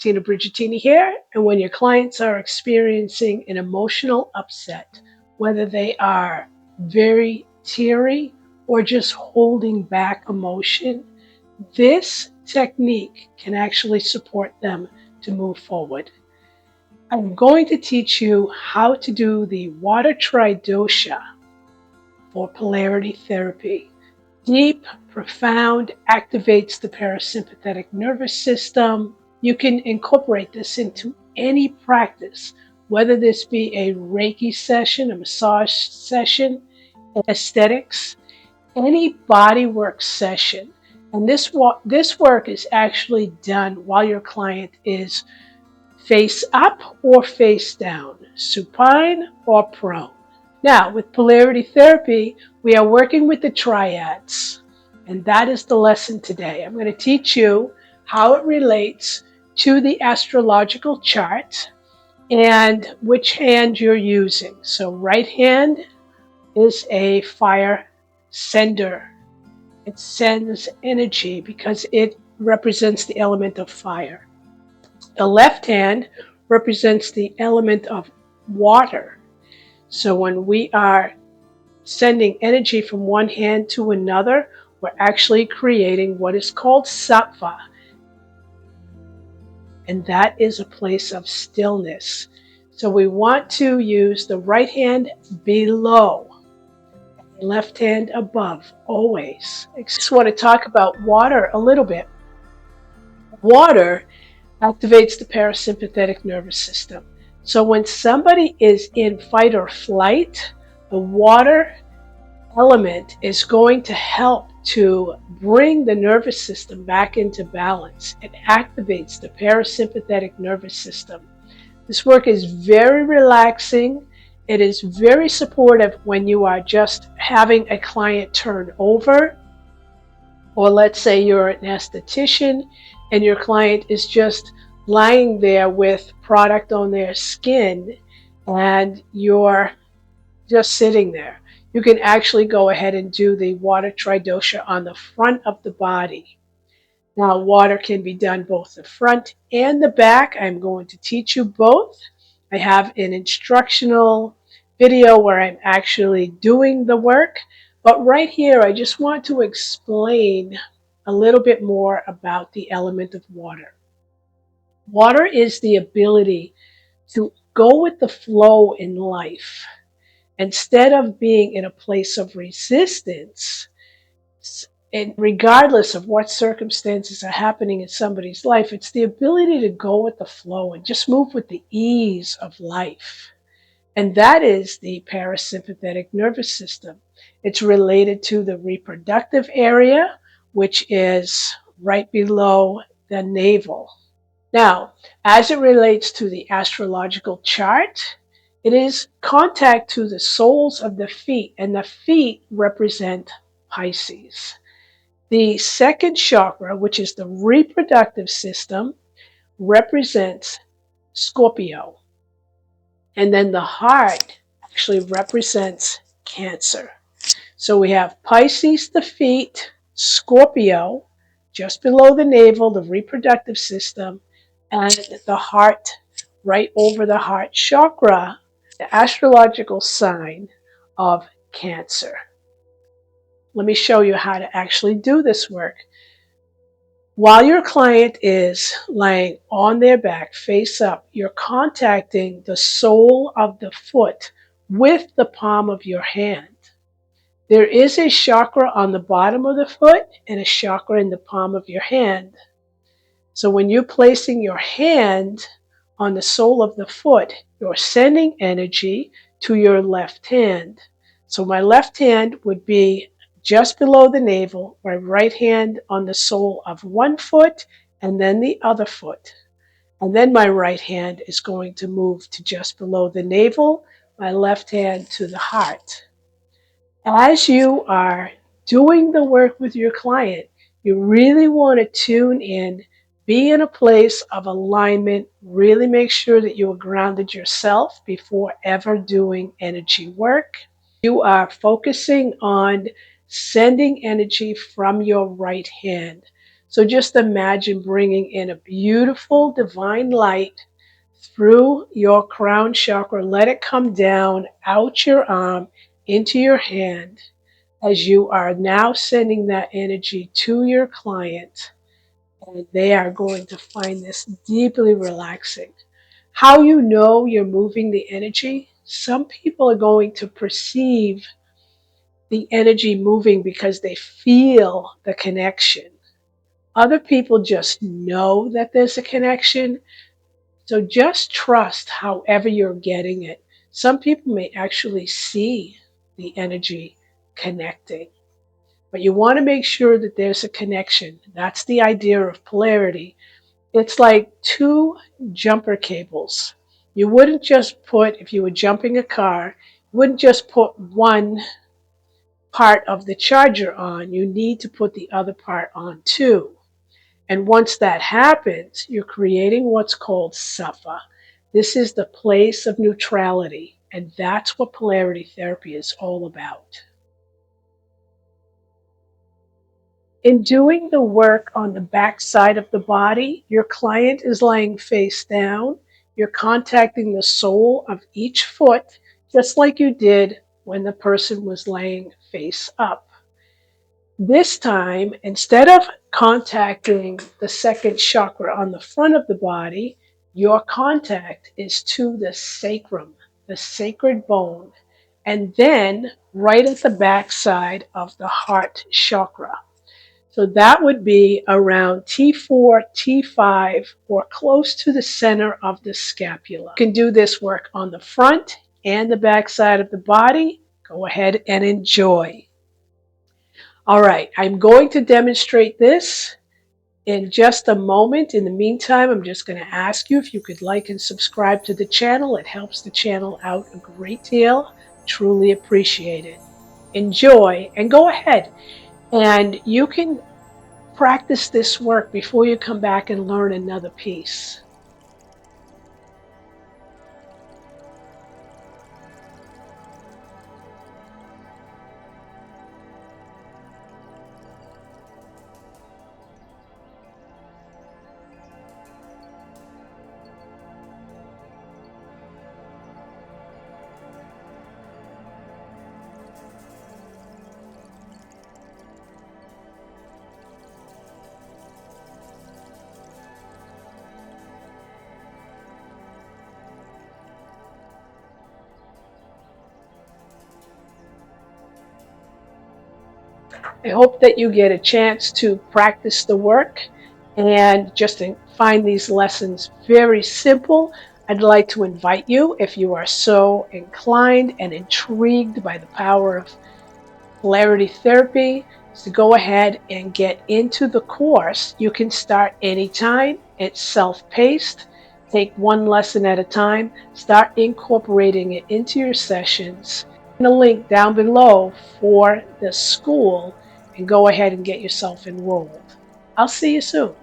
Tina Brigitini here, and when your clients are experiencing an emotional upset, whether they are very teary or just holding back emotion, this technique can actually support them to move forward. I'm going to teach you how to do the water Tridosha for polarity therapy. Deep, profound, activates the parasympathetic nervous system. You can incorporate this into any practice, whether this be a Reiki session, a massage session, aesthetics, any body work session. And this work is actually done while your client is face up or face down, supine or prone. Now, with polarity therapy, we are working with the triads, and that is the lesson today. I'm going to teach you how it relates to the astrological chart and which hand you're using. So, right hand is a fire sender. It sends energy because it represents the element of fire. The left hand represents the element of water. So when we are sending energy from one hand to another, we're actually creating what is called sattva. And that is a place of stillness. So we want to use the right hand below, left hand above, always. I just want to talk about water a little bit. Water activates the parasympathetic nervous system. So when somebody is in fight or flight, the water element is going to help to bring the nervous system back into balance. It activates the parasympathetic nervous system. This work is very relaxing. It is very supportive when you are just having a client turn over, or let's say you're an esthetician and your client is just lying there with product on their skin and you're just sitting there. You can actually go ahead and do the water Tridosha on the front of the body. Now, water can be done both the front and the back. I'm going to teach you both. I have an instructional video where I'm actually doing the work. But right here, I just want to explain a little bit more about the element of water. Water is the ability to go with the flow in life. Instead of being in a place of resistance, and regardless of what circumstances are happening in somebody's life, it's the ability to go with the flow and just move with the ease of life. And that is the parasympathetic nervous system. It's related to the reproductive area, which is right below the navel. Now, as it relates to the astrological chart, it is contact to the soles of the feet, and the feet represent Pisces. The second chakra, which is the reproductive system, represents Scorpio. And then the heart actually represents Cancer. So we have Pisces, the feet, Scorpio, just below the navel, the reproductive system, and the heart right over the heart chakra, the astrological sign of Cancer. Let me show you how to actually do this work. While your client is lying on their back, face up, you're contacting the sole of the foot with the palm of your hand. There is a chakra on the bottom of the foot and a chakra in the palm of your hand. So when you're placing your hand on the sole of the foot, you're sending energy to your left hand. So my left hand would be just below the navel, my right hand on the sole of one foot and then the other foot. And then my right hand is going to move to just below the navel, my left hand to the heart. As you are doing the work with your client, you really want to tune in, be in a place of alignment, really make sure that you are grounded yourself before ever doing energy work. You are focusing on sending energy from your right hand. So just imagine bringing in a beautiful divine light through your crown chakra. Let it come down out your arm into your hand as you are now sending that energy to your client. And they are going to find this deeply relaxing. How you know you're moving the energy? Some people are going to perceive the energy moving because they feel the connection. Other people just know that there's a connection. So just trust however you're getting it. Some people may actually see the energy connecting, but you want to make sure that there's a connection. That's the idea of polarity. It's like two jumper cables. You wouldn't just put, if you were jumping a car, you wouldn't just put one part of the charger on. You need to put the other part on too. And once that happens, you're creating what's called safa. This is the place of neutrality, and that's what polarity therapy is all about. In doing the work on the back side of the body, your client is laying face down. You're contacting the sole of each foot, just like you did when the person was laying face up. This time, instead of contacting the second chakra on the front of the body, your contact is to the sacrum, the sacred bone, and then right at the back side of the heart chakra. So that would be around T4, T5, or close to the center of the scapula. You can do this work on the front and the back side of the body. Go ahead and enjoy. All right, I'm going to demonstrate this in just a moment. In the meantime, I'm just going to ask you if you could like and subscribe to the channel. It helps the channel out a great deal. Truly appreciate it. Enjoy, and go ahead and you can practice this work before you come back and learn another piece. I hope that you get a chance to practice the work and just to find these lessons very simple. I'd like to invite you, if you are so inclined and intrigued by the power of polarity therapy, to go ahead and get into the course. You can start anytime. It's self-paced. Take one lesson at a time. Start incorporating it into your sessions. And a link down below for the school, and go ahead and get yourself enrolled. I'll see you soon.